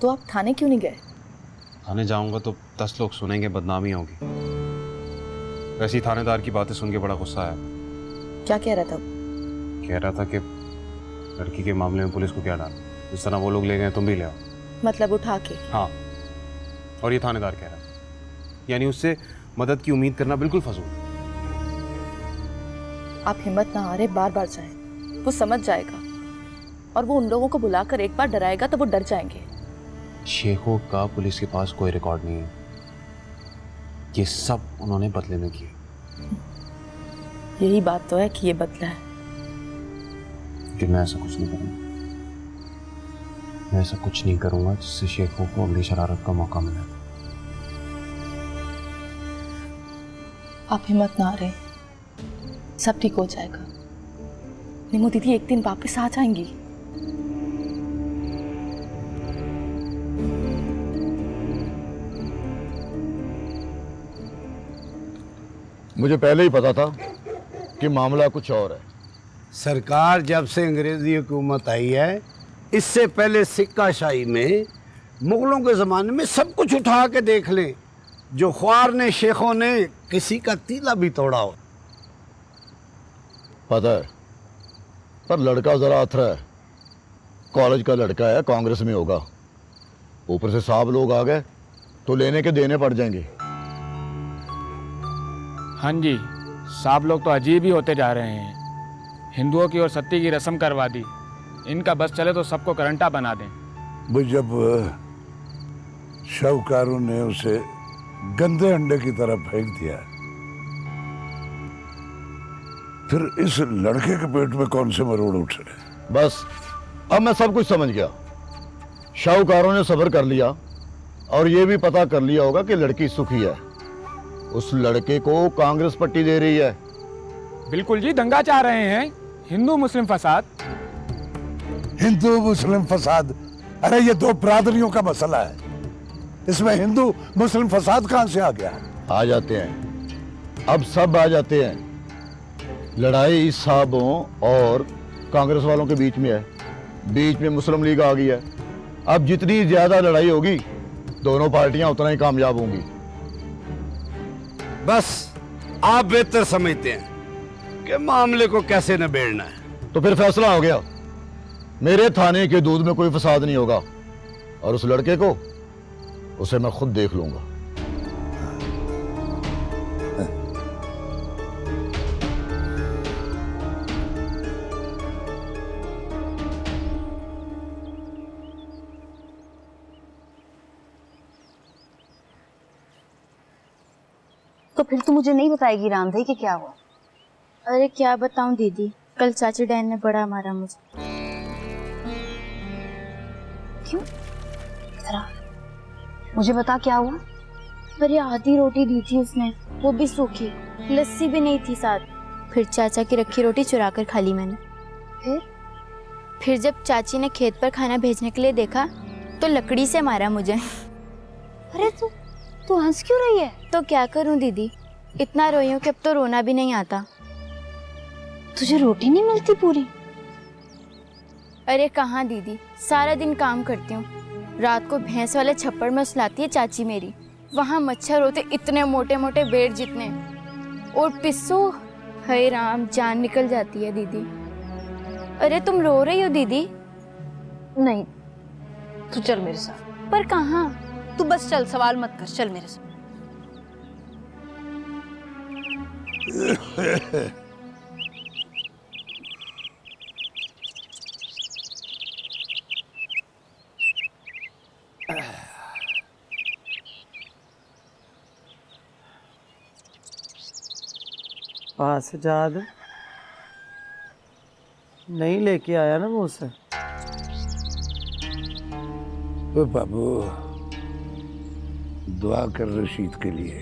तो आप थाने क्यों नहीं गए? थाने जाऊंगा तो 10 लोग सुनेंगे, बदनामी होगी। वैसे ही थानेदार की बातें सुन के बड़ा गुस्सा आया। क्या कह रहा था? कह रहा था कि लड़की के मामले में पुलिस को क्या डालना, जिस तरह वो लोग ले गए तुम भी ले आओ। मतलब उठा के? हाँ, और ये थानेदार कह रहा है, यानी उससे मदद की उम्मीद करना बिल्कुल फजूल। आप हिम्मत ना हारे, बार बार जाएं, वो समझ जाएगा। और वो उन लोगों को बुलाकर एक बार डराएगा तो वो डर जाएंगे। शेखों का पुलिस के पास कोई रिकॉर्ड नहीं है, ये सब उन्होंने बदले में किए। यही बात तो है कि ये बदला है। लेकिन मैं ऐसा कुछ नहीं करूंगा, मैं ऐसा कुछ नहीं करूंगा जिससे शेखों को अगली शरारत का मौका मिले। आप हिम्मत ना हारे, सब ठीक हो जाएगा। निमो दीदी एक दिन वापस आ जाएंगी। मुझे पहले ही पता था कि मामला कुछ और है। सरकार जब से अंग्रेजी हुकूमत आई है, इससे पहले सिक्काशाही में मुगलों के ज़माने में सब कुछ उठा के देख लें, जो ख्वार ने शेखों ने किसी का तीला भी तोड़ा हो। पता है, पर लड़का ज़रा अथरा है। कॉलेज का लड़का है, कांग्रेस में होगा। ऊपर से साहब लोग आ गए तो लेने के देने पड़ जाएंगे। हाँ जी, साहब लोग तो अजीब ही होते जा रहे हैं। हिंदुओं की और सत्ती की रस्म करवा दी। इनका बस चले तो सबको करंटा बना दें। वो जब शाहूकारों ने उसे गंदे अंडे की तरह फेंक दिया, फिर इस लड़के के पेट में कौन से मरोड़ उठे? बस अब मैं सब कुछ समझ गया। शाहूकारों ने सब्र कर लिया और ये भी पता कर लिया होगा कि लड़की सुखी है। उस लड़के को कांग्रेस पट्टी दे रही है। बिल्कुल जी, दंगा चाह रहे हैं, हिंदू मुस्लिम फसाद। हिंदू मुस्लिम फसाद? अरे ये दो बरादरियों का मसला है, इसमें हिंदू मुस्लिम फसाद कहां से आ गया? आ जाते हैं, अब सब आ जाते हैं। लड़ाई इस साहबों और कांग्रेस वालों के बीच में है। बीच में मुस्लिम लीग आ गई है। अब जितनी ज्यादा लड़ाई होगी, दोनों पार्टियां उतना ही कामयाब होंगी। बस आप बेहतर समझते हैं कि मामले को कैसे निबेड़ना है। तो फिर फैसला हो गया, मेरे थाने के दूध में कोई फसाद नहीं होगा और उस लड़के को, उसे मैं खुद देख लूंगा। तो फिर तू मुझे नहीं बताएगी रामधई कि क्या हुआ? अरे क्या बताऊं दीदी, कल चाची डैन ने बड़ा मारा मुझे। क्यों? जरा मुझे बता क्या हुआ? अरे आधी रोटी दी थी उसने, वो भी सूखी, लस्सी भी नहीं थी साथ। फिर चाचा की रखी रोटी चुरा कर खा ली मैंने। फिर जब चाची ने खेत पर खाना भेजने के लिए देखा तो लकड़ी से मारा मुझे। अरे तू हंस क्यों रही है? तो क्या करूं दीदी, इतना रोई हूं कि अब तो रोना भी नहीं आता। तुझे रोटी नहीं मिलती पूरी? अरे कहाँ दीदी, सारा दिन काम करती हूँ। रात को भैंस वाले छप्पड़ में सुलाती है चाची मेरी। वहाँ मच्छर होते इतने मोटे मोटे बेर जितने, और पिस्सू, हाय राम, जान निकल जाती है दीदी। अरे तुम रो रही हो दीदी? नहीं, तू चल मेरे साथ। पर कहाँ? तू बस चल, सवाल मत कर, चल मेरे साथ। सजाद नहीं लेके आया ना वो उसे? ओ बाबू, दुआ कर रशीद के लिए।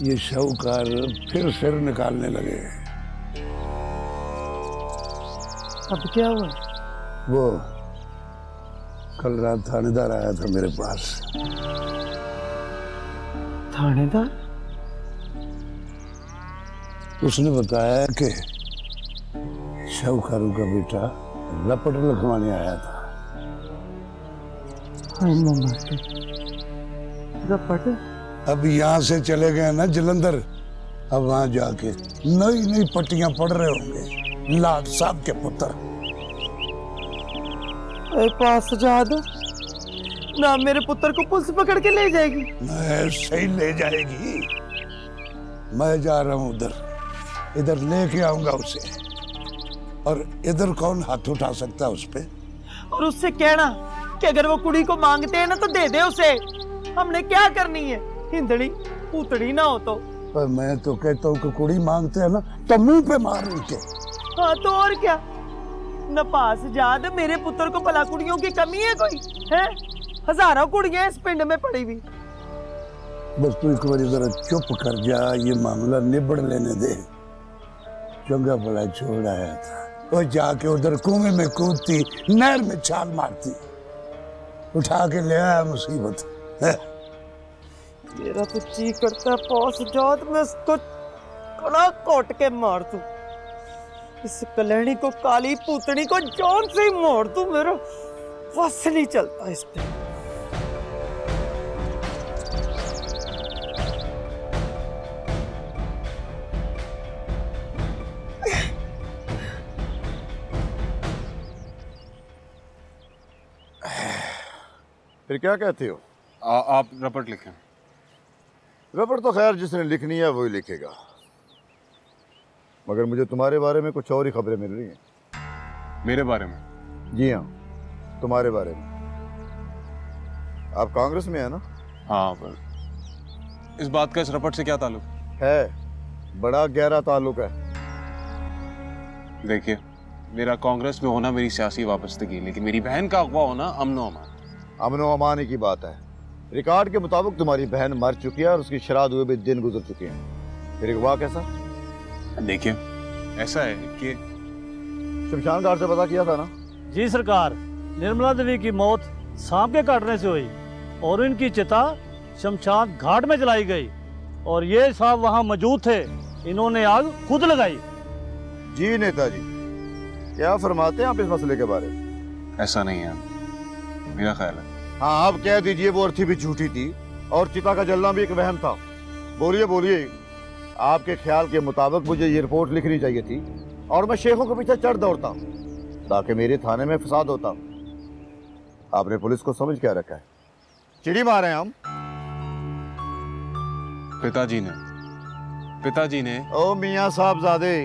ये शाहूकार फिर सिर निकालने लगे। अब क्या हुआ? वो कल रात थानेदार आया था मेरे पास। थानेदार? उसने बताया कि शाहूकारों का बेटा रपट लिखवाने आया था। हाय मम्मा रपट अब यहाँ से चले गए ना जलंधर, अब वहां जाके नई नई पट्टियां पढ़ रहे होंगे लाट साहब के पुत्र। अरे पास जाद ना मेरे पुत्र को पुलिस पकड़ के ले जाएगी। ऐसे ही ले जाएगी। मैं जा रहा हूँ उधर, इधर लेके आऊंगा उसे। और इधर कौन हाथ उठा सकता है उस पे? और उससे कहना कि अगर वो कुड़ी को मांगते हैं ना तो दे दे उसे। हमने क्या करनी है, हिंदड़ी पूतड़ी ना हो तो। पर मैं तो कहता हूँ कि कुड़ी मांगते हैं ना तो मुंह पे मार उनके। हाँ तो और क्या, नपास जाद मेरे पुत्र को भला कुड़ियों की कमी है कोई है? हजारों कुड़ियां इस पिंड में पड़ी हुई। बस तू एक बार जरा चुप कर जा, ये मामला निबड़ लेने दे। चंगा भला छोड़ आया था, वो जाके उधर कुएं में कूदती, नहर में छाल मारती, उठा के ले आया मुसीबत है। मेरा तो जी करता है पास जात में इसको कड़ा कोट के मार दूं। इस कल्याणी को, काली पूतनी को जान से ही मार दूं। मेरा बस नहीं चलता इस पे। फिर क्या कहते हो? आप रपट लिखें। रपट तो खैर जिसने लिखनी है वही लिखेगा, मगर मुझे तुम्हारे बारे में कुछ और ही खबरें मिल रही हैं। मेरे बारे में? जी हाँ, तुम्हारे बारे में। आप कांग्रेस में है ना? हाँ, पर इस बात का इस रपट से क्या ताल्लुक है? बड़ा गहरा ताल्लुक है। देखिए, मेरा कांग्रेस में होना मेरी सियासी वाबस्तगी, लेकिन मेरी बहन का अगवा होना अमनो अमान। अमनो अमान की बात है। रिकॉर्ड के मुताबिक तुम्हारी बहन मर चुकी है और उसकी श्राद्ध हुए भी दिन गुजर चुके हैं। फिर अगवा कैसा? देखिए, ऐसा है कि शमशान घाट से पता किया था ना? जी सरकार, निर्मला देवी की मौत सांप के काटने से हुई और इनकी चिता शमशान घाट में जलाई गई और ये सांप वहां मौजूद थे। इन्होंने आग खुद लगाई। जी नेताजी, क्या फरमाते हैं आप इस मसले के बारे में? ऐसा नहीं है, मेरा ख्याल है। हाँ, आप कह दीजिए वो अर्थी भी झूठी थी और चिता का जलना भी एक वहम था। बोलिए बोलिए, आपके ख्याल के मुताबिक मुझे ये रिपोर्ट लिखनी चाहिए थी और मैं शेखों के पीछे चढ़ दौड़ता ताकि मेरे थाने में फसाद होता। आपने पुलिस को समझ क्या रखा है? चिड़ी मारे हम। पिताजी ने ओ मियाँ साहबजादे,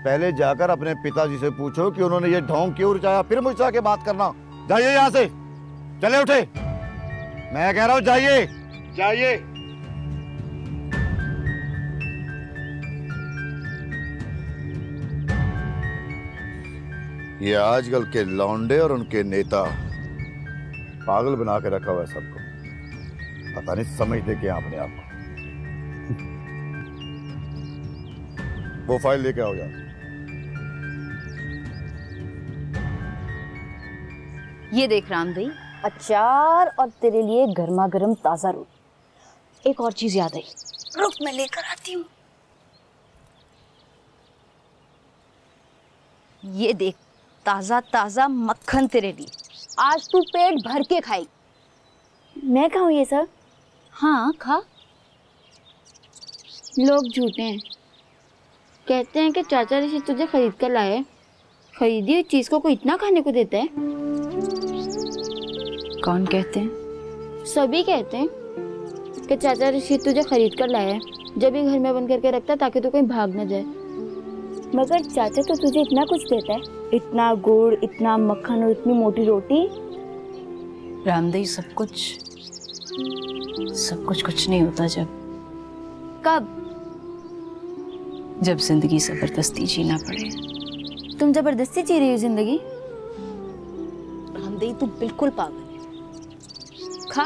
पहले जाकर अपने पिताजी से पूछो कि उन्होंने ये ढोंग क्यों रचाया, फिर मुझसे आके बात करना। जाइए यहाँ से, चले उठे। मैं कह रहा हूँ जाइए जाइए। ये आजकल के लौंडे और उनके नेता पागल बना के रखा हुआ है सबको। पता नहीं समझते क्या अपने आप को। वो फाइल लेके आओ यार। ये देख रामदई, अचार और तेरे लिए गर्मा गर्म ताजा रोटी। एक और चीज याद आई, रुक मैं लेकर आती हूँ। ये देख, ताजा ताजा मक्खन तेरे लिए। आज तू पेट भर के खाई। मैं खाऊं ये सब? हाँ खा। लोग झूठे हैं। कहते हैं कि चाचा ऋषि तुझे खरीद कर लाए। खरीदी हुई चीज को कोई इतना खाने को देता है? कौन कहते हैं? सभी कहते हैं कि चाचा ऋषि तुझे खरीद कर लाया है, जब भी घर में बंद करके रखता ताकि तू कहीं भाग न जाए। मगर चाचा तो तुझे इतना कुछ देता है, इतना गुड़, इतना मक्खन और इतनी मोटी रोटी। रामदई, सब कुछ कुछ नहीं होता कब? जब जिंदगी जबरदस्ती जीना पड़े। तुम जबरदस्ती जी रही हो जिंदगी? रामदई, तू बिल्कुल पागल है। खा।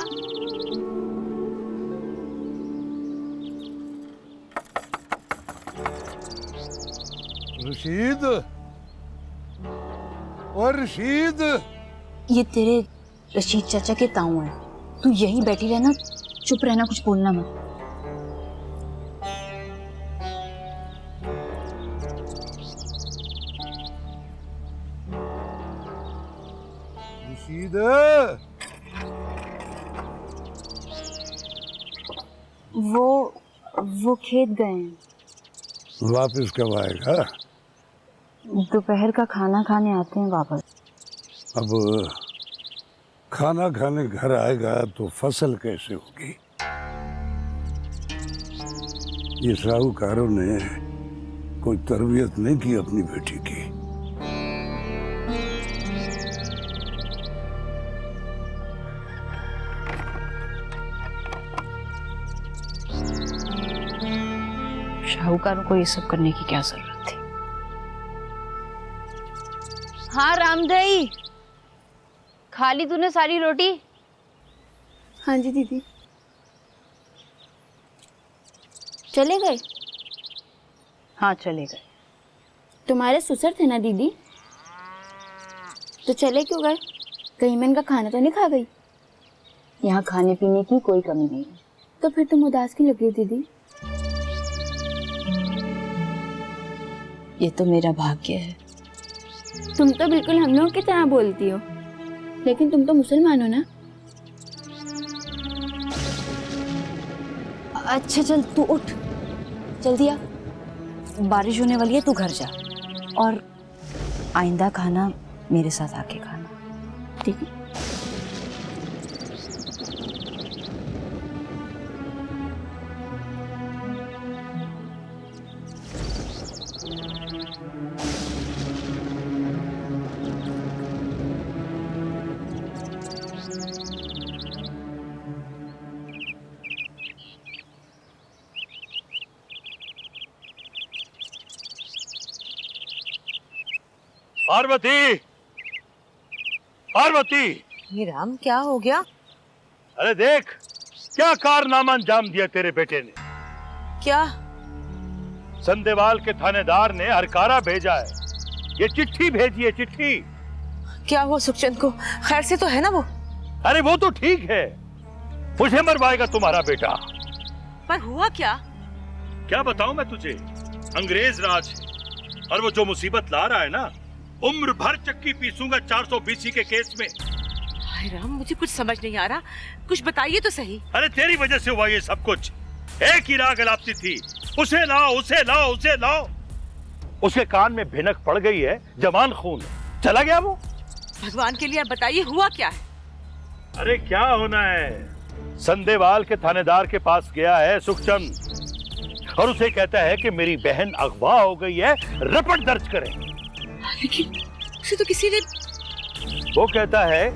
रशीद, और रशीद, ये तेरे रशीद चाचा के ताऊ हैं। तू यहीं बैठी रहना, चुप रहना, कुछ बोलना मत। रशीद, वो खेत गए हैं। वापस कब आएगा? दोपहर का खाना खाने आते हैं वापस। अब खाना खाने घर आएगा तो फसल कैसे होगी? ये साहूकारों ने कोई तरबियत नहीं की अपनी बेटी की। साहूकारों को ये सब करने की क्या जरूरत थी? हाँ रामदई, खा ली तूने सारी रोटी? हाँ जी दीदी। चले गए? हाँ चले गए। तुम्हारे ससुर थे ना दीदी, तो चले क्यों गए? कहीं मैं इनका खाना तो नहीं खा गई? यहाँ खाने पीने की कोई कमी नहीं है। तो फिर तुम उदास क्यों लग रही हो दीदी? ये तो मेरा भाग्य है। तुम तो बिल्कुल हम लोगों की तरह बोलती हो, लेकिन तुम तो मुसलमान हो ना। अच्छा चल तू उठ, जल्दी आ, बारिश होने वाली है, तू घर जा। और आइंदा खाना मेरे साथ आके खाना, ठीक है? पार्वती, पार्वती! ये राम, क्या हो गया? अरे देख, क्या कारनामा अंजाम दिया तेरे बेटे ने। क्या? संदेवाल के थानेदार ने हरकारा भेजा है, ये चिट्ठी भेजी है, चिट्ठी। क्या हुआ सुखचंद को? खैर से तो है ना वो? अरे वो तो ठीक है, मुझे मरवाएगा तुम्हारा बेटा। पर हुआ क्या? क्या बताऊं मैं तुझे, अंग्रेज राज है, और वो जो मुसीबत ला रहा है ना, उम्र भर चक्की पीसूंगा 420 के केस में। हाय राम, मुझे कुछ समझ नहीं आ रहा, कुछ बताइए तो सही। अरे तेरी वजह से हुआ ये सब कुछ। एक ही राग अलापती थी, उसे लाओ, उसे लाओ, उसे लाओ। उसके कान में भिनक पड़ गई है, जवान खून चला गया वो। भगवान के लिए बताइए, हुआ क्या है? अरे क्या होना है, संदेवाल के थानेदार के पास गया है सुखचंद, और उसे कहता है कि मेरी बहन अगवा हो गई है, रिपोर्ट दर्ज करें। लेकिन उसे तो किसी ने... वो कहता है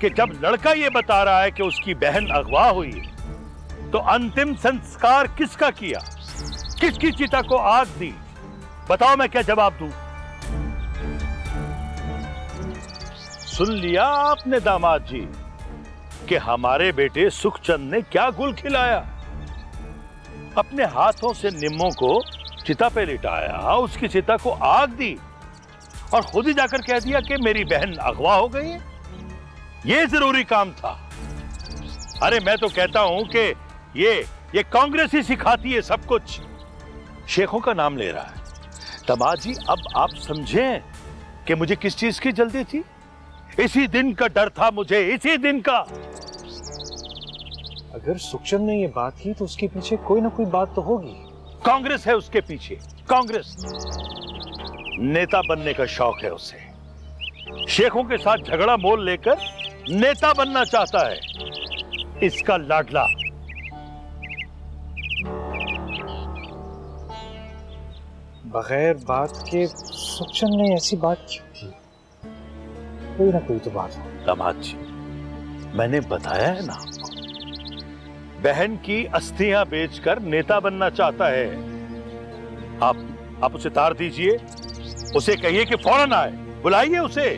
कि जब लड़का ये बता रहा है कि उसकी बहन अगवा हुई, तो अंतिम संस्कार किसका किया, किसकी चिता को आग दी? बताओ मैं क्या जवाब दूं? सुन लिया आपने दामाद जी कि हमारे बेटे सुखचंद ने क्या गुल खिलाया। अपने हाथों से निम्मों को चिता पे लिटाया, उसकी चिता को आग दी, और खुद ही जाकर कह दिया कि मेरी बहन अगवा हो गई है। ये जरूरी काम था। अरे मैं तो कहता हूं कि ये कांग्रेस ही सिखाती है सब कुछ। शेखों का नाम ले रहा है। दामाद जी, अब आप समझें कि मुझे किस चीज की जल्दी थी। इसी दिन का डर था मुझे, इसी दिन का। अगर सुखचंद ने ये बात की तो उसके पीछे कोई ना कोई बात तो होगी। कांग्रेस है उसके पीछे, कांग्रेस। नेता बनने का शौक है उसे, शेखों के साथ झगड़ा मोल लेकर नेता बनना चाहता है, इसका लाडला। बगैर बात के सुखचंद ने ऐसी बात क्यों की? कोई ना कोई तो बात हो। दामाद जी, मैंने बताया है ना आपको, बहन की अस्थियां बेचकर नेता बनना चाहता है। आप उसे तार दीजिए, उसे कहिए कि फौरन आए, बुलाइए उसे।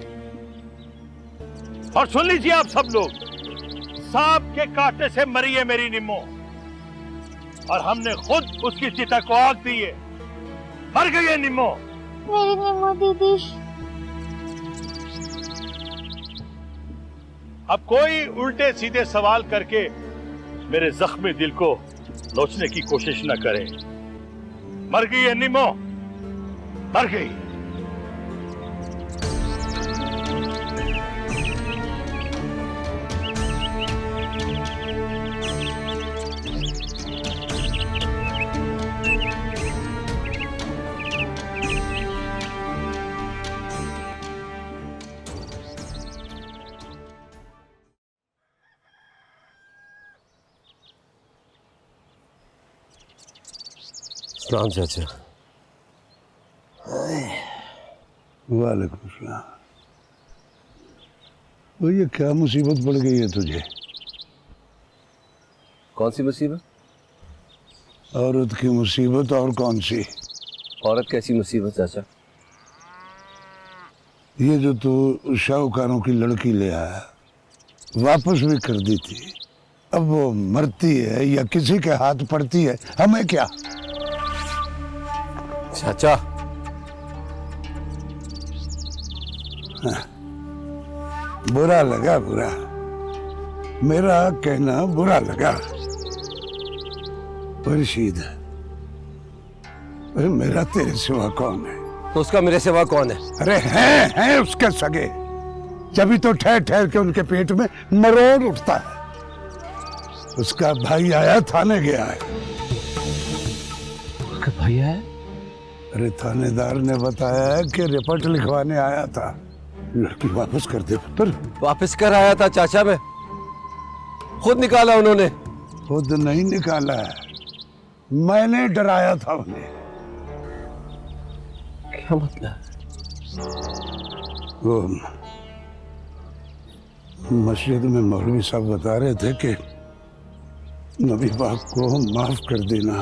और सुन लीजिए आप सब लोग, सांप के कांटे से मरी है मेरी निम्मो, और हमने खुद उसकी चिता को आग दी है। मर गई है निम्मो। मेरी निम्मो दीदी। अब कोई उल्टे सीधे सवाल करके मेरे जख्मी दिल को नोचने की कोशिश न करे। मर गई है निम्मो, मर गई। प्रणाम चाचा। वालेकुम सलाम। वो ये क्या मुसीबत पड़ गई है तुझे? कौन सी मुसीबत? औरत की मुसीबत और कौन सी? औरत कैसी मुसीबत चाचा? ये जो तू शाहूकारों की लड़की ले आया, वापस भी कर दी थी, अब वो मरती है या किसी के हाथ पड़ती है, हमें क्या? चाचा हाँ, बुरा लगा, बुरा, मेरा कहना बुरा लगा। रशीद, मेरा तेरे सिवा कौन है? तो उसका मेरे सिवा कौन है? अरे हैं उसके सगे, जभी तो ठहर ठहर के उनके पेट में मरोड़ उठता है। उसका भाई आया, थाने गया है। उसका भाई आया? अरे थानेदार ने बताया है कि रिपोर्ट लिखवाने आया था। लड़की वापस कर दे पुत्र। वापस कर आया था चाचा, मैं खुद निकाला उन्होंने। खुद नहीं निकाला है, मैंने डराया था उन्हें। क्या मतलब? वो मस्जिद में मौलवी साहब बता रहे थे कि नबी पाक को माफ कर देना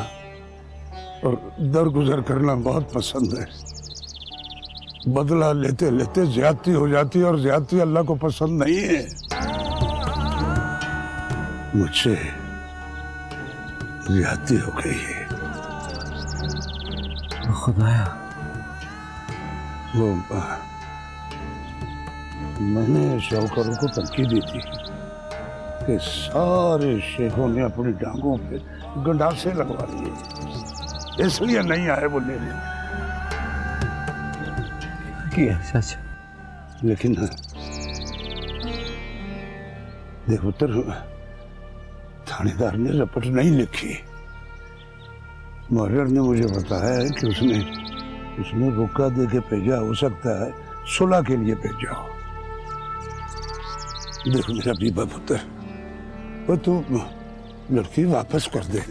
और दरगुजर करना बहुत पसंद है। बदला लेते लेते ज्यादती हो जाती है और ज्यादती अल्लाह को पसंद नहीं है। मुझसे ज्यादती हो गई है। खुदाया, वो मैंने शौकरों को धमकी दी थी कि सारे शेखों ने अपनी टांगों पे गंडासे लगवा लिए, इसलिए नहीं आए वो लेने। चाचा, लेकिन देखो तो थानेदार ने रिपोर्ट नहीं लिखी। मुहर्रिर ने मुझे बताया है कि उसने रुका दे के भेजा, हो सकता है सुलह के लिए भेजा हो। देखो मेरा बीबा पुत्र, वो तू लड़की वापस कर दे।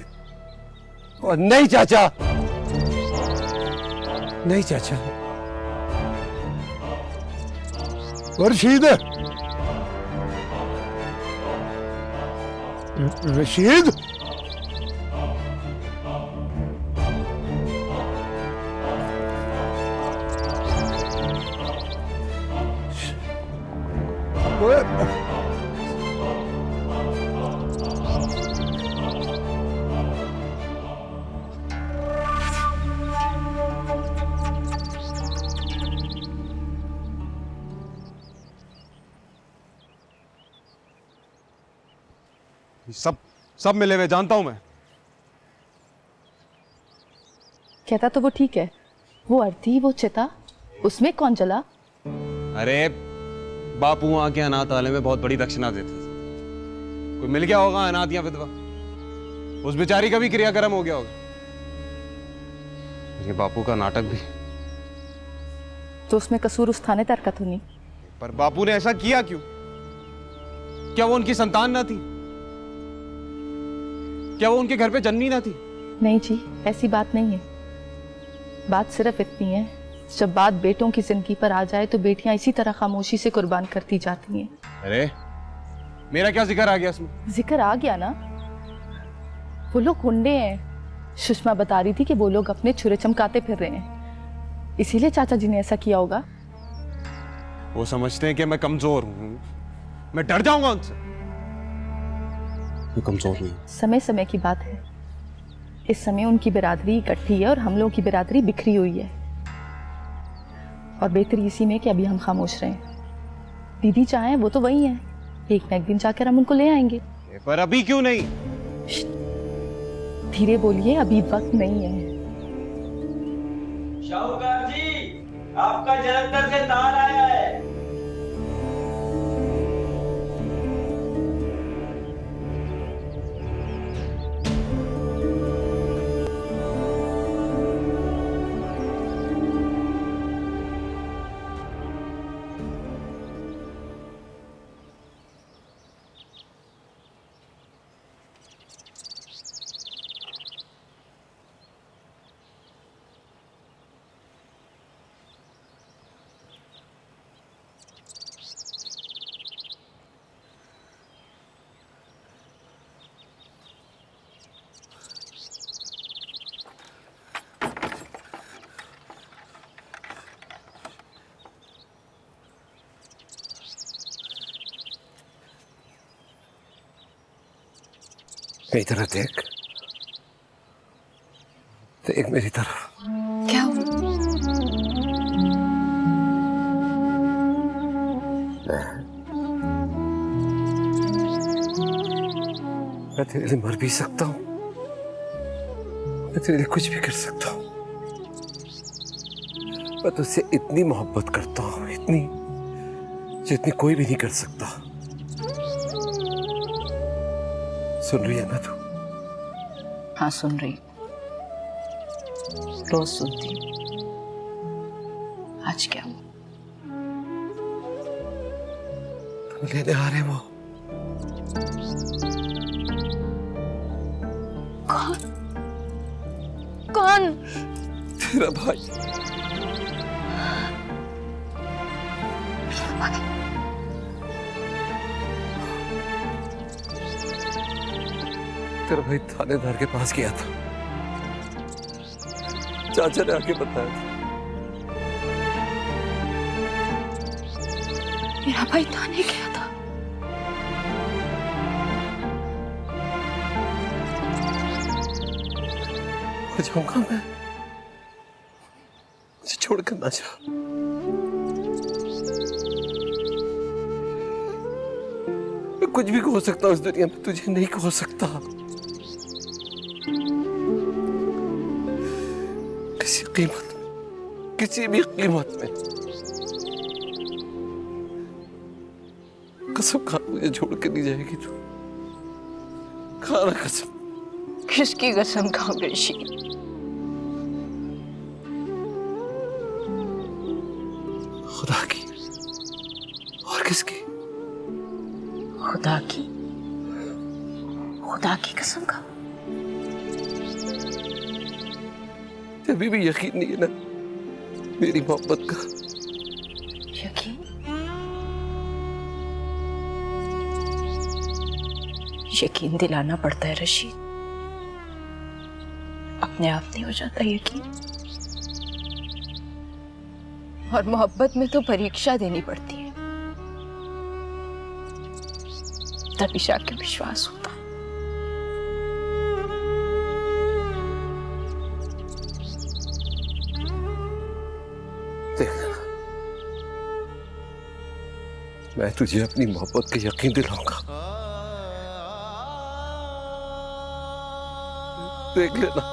और नहीं चाचा, नहीं चाचा। रशीद, रशीद, सब मिले हुए जानता हूं मैं। कहता तो वो ठीक है, वो अर्थी, वो चिता, उसमें कौन जला? अरे बापू वहां के अनाथालय में बहुत बड़ी दक्षिणा देते थे। कोई मिल गया होगा अनाथ या विधवा, उस बेचारी का भी क्रियाक्रम हो गया होगा। ये बापू का नाटक भी। तो उसमें कसूर उस थानेदार का तो नहीं। पर बापू ने ऐसा किया क्यों? क्या वो उनकी संतान ना थी? क्या वो उनके घर पे जन्मी ना थी? नहीं जी, ऐसी बात नहीं है। बात सिर्फ इतनी है, जब बात बेटों की जिंदगी पर आ जाए तो बेटियां इसी तरह खामोशी से कुर्बान करती जाती हैं। अरे मेरा क्या जिक्र आ गया इसमें? जिक्र आ गया ना, वो लोग गुंडे हैं। सुषमा बता रही थी कि वो लोग अपने छुरे चमकाते फिर रहे हैं, इसीलिए चाचा जी ने ऐसा किया होगा। वो समझते हैं कि मैं कमजोर हूं, मैं डर जाऊंगा उनसे। मैं कमजोर नहीं। समय समय की बात है। इस समय उनकी बिरादरी इकट्ठी है और हम लोगों की बिरादरी बिखरी हुई है, और बेहतरी इसी में कि अभी हम खामोश रहें। दीदी चाहें वो तो वही है, एक न एक दिन जाकर हम उनको ले आएंगे। पर अभी क्यों नहीं? धीरे बोलिए, अभी वक्त नहीं है। शाहूकार जी, आपका जलंधर से तार आया है। इधर देख, देख मेरी तरफ। क्या हुआ? मैं तेरे लिए मर भी सकता हूँ, मैं तेरे लिए कुछ भी कर सकता हूँ। मैं तुझसे इतनी मोहब्बत करता हूँ, इतनी जितनी कोई भी नहीं कर सकता। सुन रही है ना तू? हाँ सुन रही, रोज सुनती। आज क्या हुआ? तुम लेने आ रहे वो। कौन? कौन? तेरा भाई। तेरा भाई थानेदार के पास गया था, चाचा ने आके बताया था। मेरा भाई थाने गया था? हो जाऊंगा मैं, मुझे छोड़कर ना जा। मैं कुछ भी खो सकता हूँ इस दुनिया में, तुझे नहीं खो सकता। किसी कीमत में, किसी भी कीमत में। कसम खा, मुझे छोड़ के नहीं जाएगी तू। खाना कसम। किसकी कसम खाऊं ऋषि? खुदा की। और किसकी? खुदा की। खुदा की कसम खाऊं? अभी भी यकीन नहीं है ना मेरी मोहब्बत का? यकीन? यकीन दिलाना पड़ता है रशीद, अपने आप नहीं हो जाता यकीन। और मोहब्बत में तो परीक्षा देनी पड़ती है, तभी जाके विश्वास होता। देख, मैं तुझे अपनी मोहब्बत का यकीन दिलाऊंगा। देख लेना।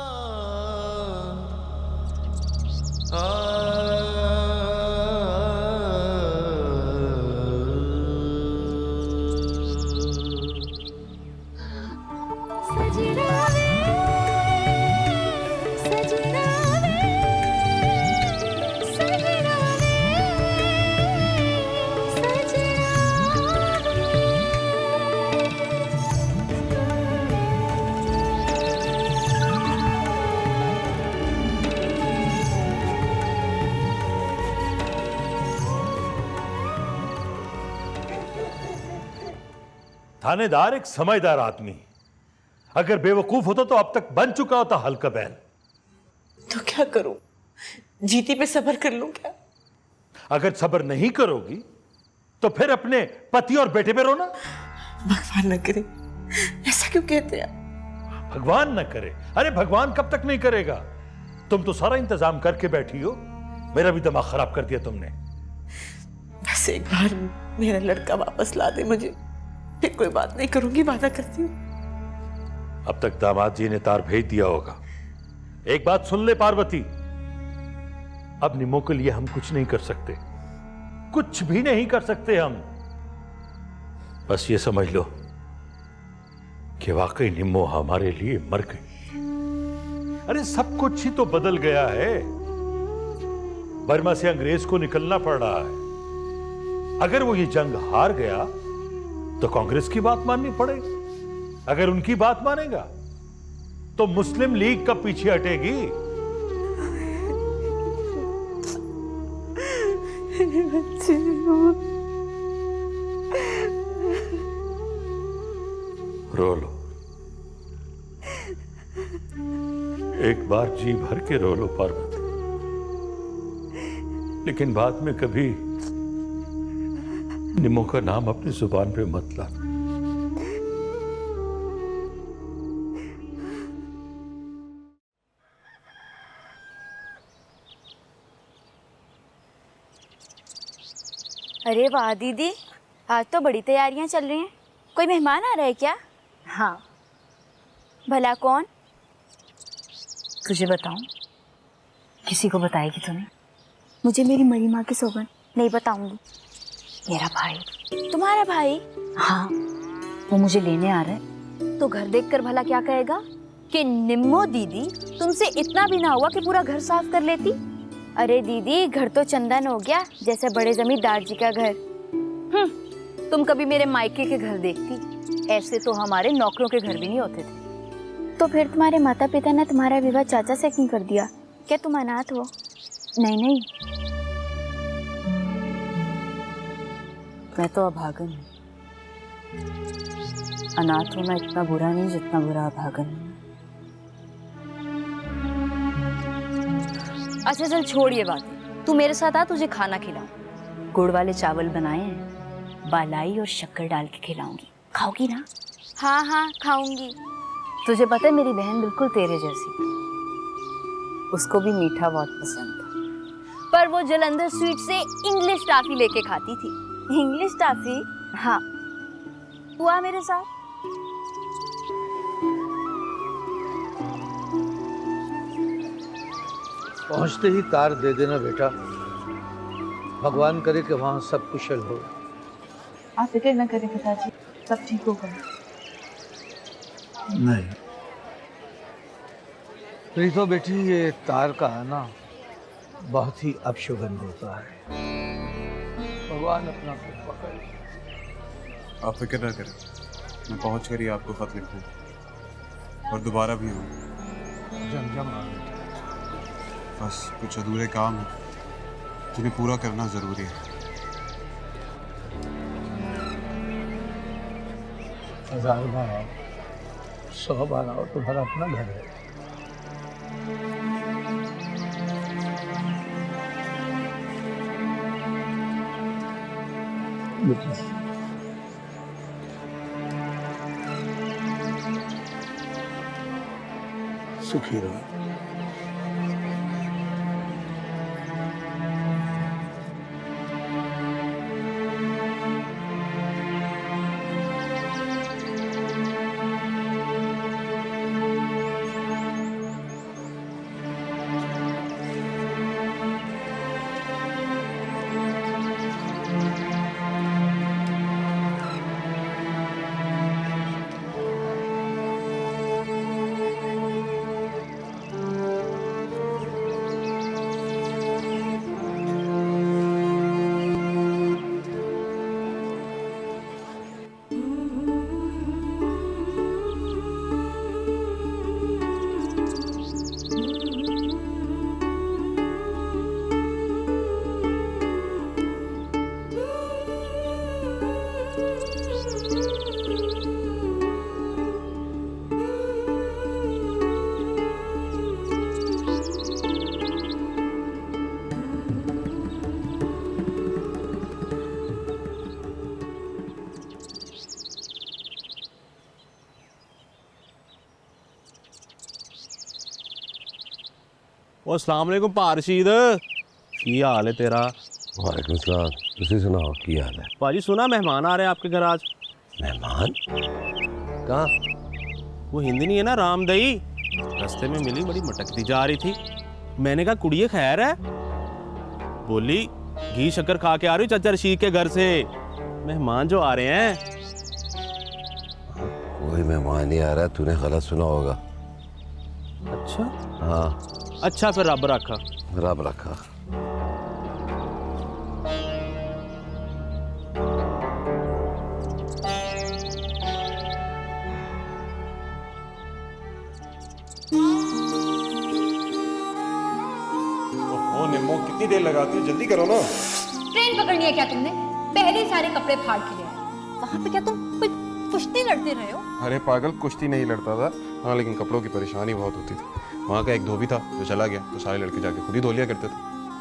थानेदार एक समझदार आदमी, अगर बेवकूफ होता तो अब तक बन चुका होता हल्का बैल। तो क्या करूं? जीती पे सब्र कर लूं क्या? अगर सब्र नहीं करोगी तो फिर अपने पति और बेटे पे रोना। भगवान न करे, ऐसा क्यों कहते हैं? भगवान न करे? अरे भगवान कब तक नहीं करेगा? तुम तो सारा इंतजाम करके बैठी हो, मेरा भी दिमाग खराब कर दिया तुमने। बस एक बार मेरा लड़का वापस ला दे मुझे, फिर कोई बात नहीं करूंगी, वादा करती हूँ। अब तक दामाद जी ने तार भेज दिया होगा। एक बात सुन ले पार्वती, अब निमो के लिए हम कुछ नहीं कर सकते, कुछ भी नहीं कर सकते हम। बस ये समझ लो कि वाकई निमो हमारे लिए मर गई। अरे सब कुछ ही तो बदल गया है। बर्मा से अंग्रेज को निकलना पड़ रहा है। अगर वो ये जंग हार गया तो कांग्रेस की बात माननी पड़ेगी। अगर उनकी बात मानेगा तो मुस्लिम लीग कब पीछे हटेगी? रो लो, एक बार जी भर के रो लो पार्वती, लेकिन बाद में कभी निमो का नाम अपनी जुबान पे मत ला। अरे वाह दीदी, आज तो बड़ी तैयारियां चल रही हैं। कोई मेहमान आ रहा है क्या? हाँ। भला कौन? तुझे बताऊं? किसी को बताएगी तूने? मुझे मेरी मरी माँ की सौगंध, नहीं बताऊंगी। मेरा भाई। तुम्हारा भाई? हाँ, वो मुझे लेने आ रहा है। तो घर देखकर भला क्या कहेगा कि निम्मो दीदी तुमसे इतना भी ना हुआ कि पूरा घर साफ कर लेती। अरे दीदी, घर तो चंदन हो गया जैसे बड़े जमींदार जी का घर। तुम कभी मेरे मायके के घर देखती? ऐसे तो हमारे नौकरों के घर भी नहीं होते थे। तो फिर तुम्हारे माता पिता ने तुम्हारा विवाह चाचा से क्यों कर दिया? क्या तुम अनाथ हो? नहीं नहीं, मैं तो अभागन हूँ। अनाथ होना इतना बुरा नहीं जितना बुरा अभागन है। अच्छा चल छोड़ ये बातें, तू मेरे साथ आ, तुझे खाना खिलाऊं। गुड़ वाले चावल बनाए हैं, बालाई और शक्कर डाल के खिलाऊंगी। खाओगी ना? हाँ हाँ खाऊंगी। तुझे पता है मेरी बहन बिल्कुल तेरे जैसी, उसको भी मीठा बहुत पसंद था, पर वो जलंधर स्वीट से इंग्लिश टॉफी लेके खाती थी। English toffee? हाँ, तू आ मेरे साथ। पहुंचते ही तार दे देना बेटा, भगवान करे कि वहां सब कुशल हो। आप फिक्र न करें पिताजी, सब ठीक होगा। नहीं प्रीतो बेटी, ये तार का आना बहुत ही अपशुभन होता है। भगवान अपना कृपा करे। आप फिक्र ना करें, मैं पहुंच कर ही आपको खत लिख दूँ और दोबारा भी हूँ। जम आ बेटा। बस कुछ अधूरे काम हैं जिन्हें पूरा करना जरूरी है। 1000 बार आओ, 100 बार आओ, तुम्हारा अपना घर है। सुखी रहो। ਉਹ अस्सलाम वालेकुम पारशीद, की हाल है तेरा? वालेकुम सलाम। तुसी सुनाओ की हाल है? भाजी सुना मेहमान आ रहे हैं आपके घर आज। मेहमान? कहाँ? वो हिंदी नहीं है ना, रामदई, रास्ते में मिली, बड़ी मटकती जा रही थी। मैंने कहा कुड़िए खैर है? बोली घी शक्कर खा के आ रही हूँ चाचा रशीद के घर से। मेहमान जो आ रहे हैं। कोई मेहमान ही आ रहा है, तूने गलत सुना होगा। अच्छा हाँ। अच्छा फिर रब रखा। रब रखा। ओ निम्मो, कितनी देर लगाती हो, जल्दी करो ना। ट्रेन पकड़नी है क्या तुमने? पहले ही सारे कपड़े फाड़ के ले आए। वहां पे क्या तुम कोई कुश्ती लड़ते रहे हो? अरे पागल, कुश्ती नहीं लड़ता था। हाँ, लेकिन कपड़ों की परेशानी बहुत होती थी। वहाँ का एक धोबी था जो चला गया, तो सारे लड़के जाके खुद ही धो लिया करते थे।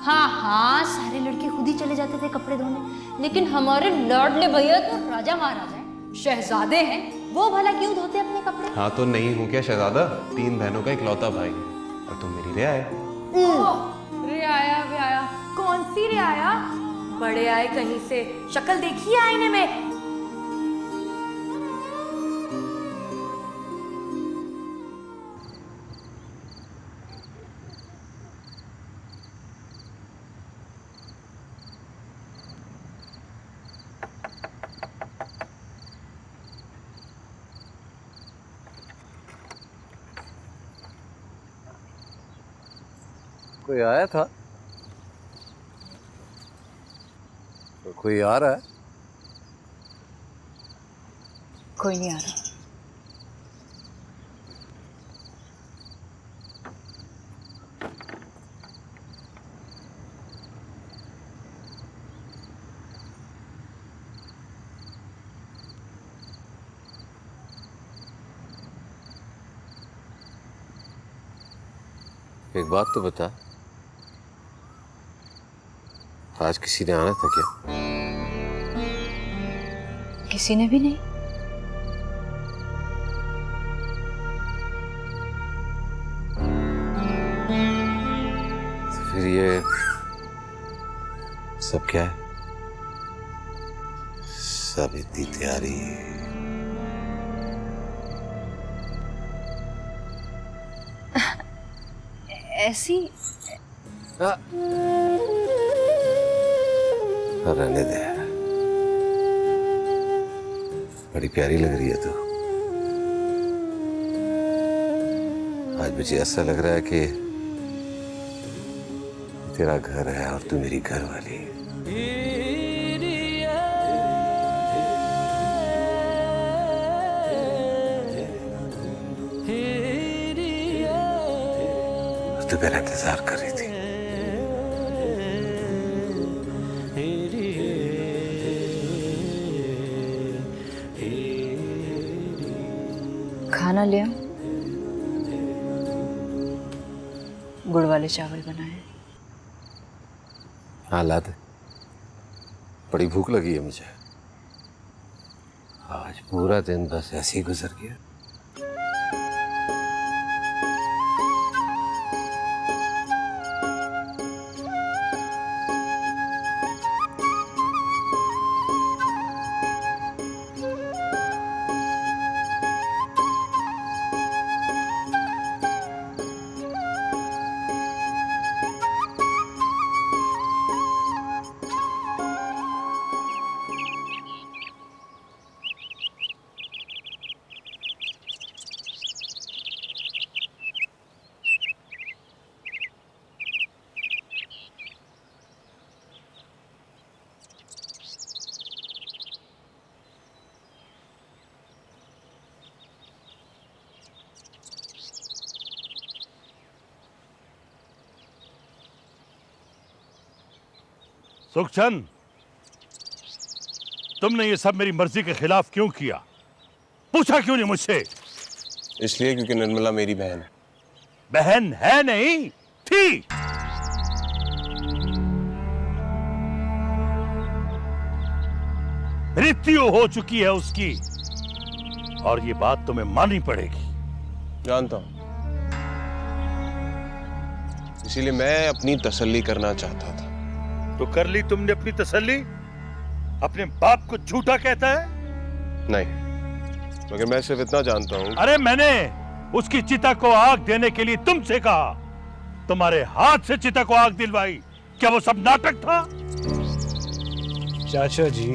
हाँ हाँ, सारे लड़के खुद ही चले जाते थे कपड़े धोने, लेकिन हमारे लाडले भैया तो राजा महाराजा हैं, शहजादे हैं, वो भला क्यों धोते अपने कपड़े? हाँ तो नहीं हूँ क्या शहजादा? 3 बहनों का इकलौता भाई है, और तुम मेरी रिया है। रियाया व्याया? कौन सी रियाया? बड़े आए कहीं से, शक्ल देखी है आईने में? कोई आया था? तो कोई आ रहा है? कोई नहीं आ रहा। एक बात तो बता, आज किसी ने आना था क्या? किसी ने भी नहीं। तो फिर ये सब क्या है? सब इतनी तैयारी। ऐसी रहने दे, बड़ी प्यारी लग रही है तू। आज मुझे ऐसा लग रहा है कि तेरा घर है और तू मेरी घर वाली। तू मेरा इंतजार कर रही थी। खाना ले आओ। गुड़ वाले चावल बनाए। हाँ ला दे, बड़ी भूख लगी है मुझे। आज पूरा दिन बस ऐसे ही गुजर गया। सुखचंद, तुमने ये सब मेरी मर्जी के खिलाफ क्यों किया? पूछा क्यों नहीं मुझसे? इसलिए क्योंकि निर्मला मेरी बहन है। बहन है नहीं थी। मृत्यु हो चुकी है उसकी, और ये बात तुम्हें माननी पड़ेगी। जानता हूं, इसीलिए मैं अपनी तसल्ली करना चाहता था। तो कर ली तुमने अपनी तसल्ली? अपने बाप को झूठा कहता है? नहीं, मगर मैं सिर्फ इतना जानता हूं। अरे मैंने उसकी चिता को आग देने के लिए तुमसे कहा, तुम्हारे हाथ से चिता को आग दिलवाई। क्या वो सब नाटक था? चाचा जी,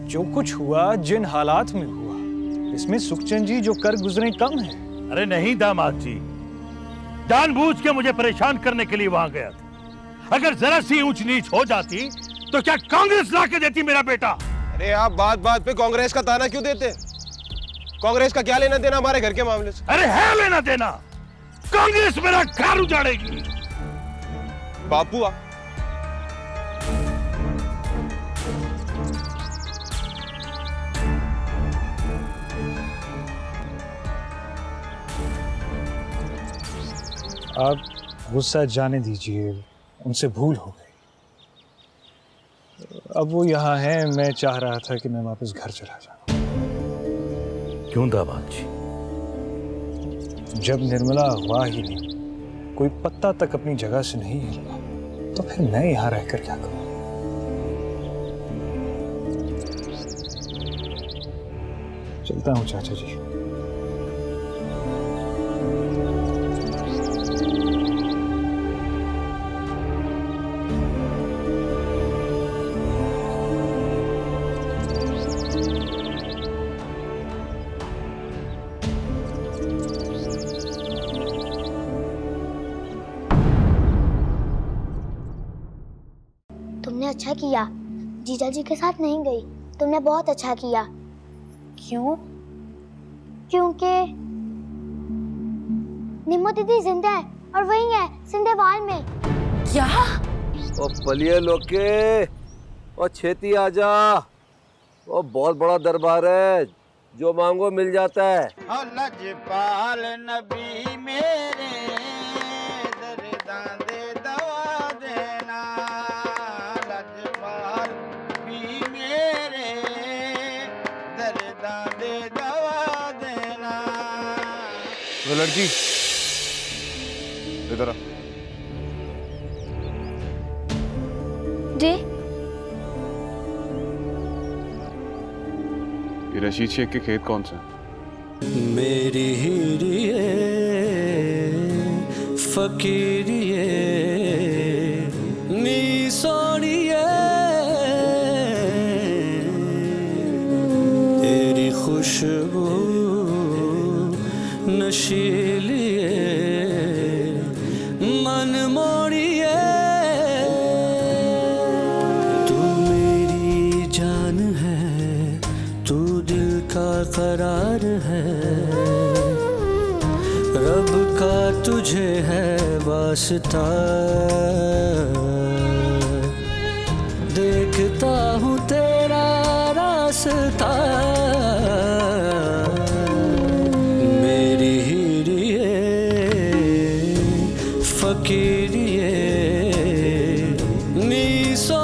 जो कुछ हुआ जिन हालात में हुआ, इसमें सुखचंद जी जो कर गुजरे कम है। अरे नहीं दामाद जी, जानबूझ के मुझे परेशान करने के लिए वहां गया था। अगर जरा सी ऊंच नीच हो जाती तो क्या कांग्रेस ला के देती मेरा बेटा? अरे आप बात बात पे कांग्रेस का ताना क्यों देते? कांग्रेस का क्या लेना देना हमारे घर के मामले से? अरे है लेना देना। कांग्रेस मेरा घर उजाड़ेगी। बापू आप गुस्सा जाने दीजिए, उनसे भूल हो गई। अब वो यहाँ है, मैं चाह रहा था कि मैं वापस घर चला जाऊं। क्यों दामाद जी? जब निर्मला हुआ ही नहीं, कोई पत्ता तक अपनी जगह से नहीं हिला, तो फिर मैं यहाँ रहकर क्या करूं? चलता हूँ चाचा जी। तुमने अच्छा किया, जीजा जी के साथ नहीं गई। तुमने बहुत अच्छा किया। क्यों? क्योंकि निम्मो दीदी जिंदा है और वही है सिंधेवाल में। क्या? ओ पलिए लोके, ओ छेती आजा। ओ बहुत बड़ा दरबार है, जो मांगो मिल जाता है। लजपाल नबी मेरे दर्दां दे दवा देना, लजपाल भी मेरे दर्दां दे दवा देना। वो लड़की इधर आ। जी ये रशीद शेख के खेत कौन सा? मेरी हीरिए फकीरिए नी सोनिए, तेरी खुशबू नशीलिए मन मोड़िए। तू मेरी जान है, तू दिल का करार है, रब का तुझे है वास्ता। देखता हूँ तेरा रास्ता, मेरी हीरिए फकीरिए नी सो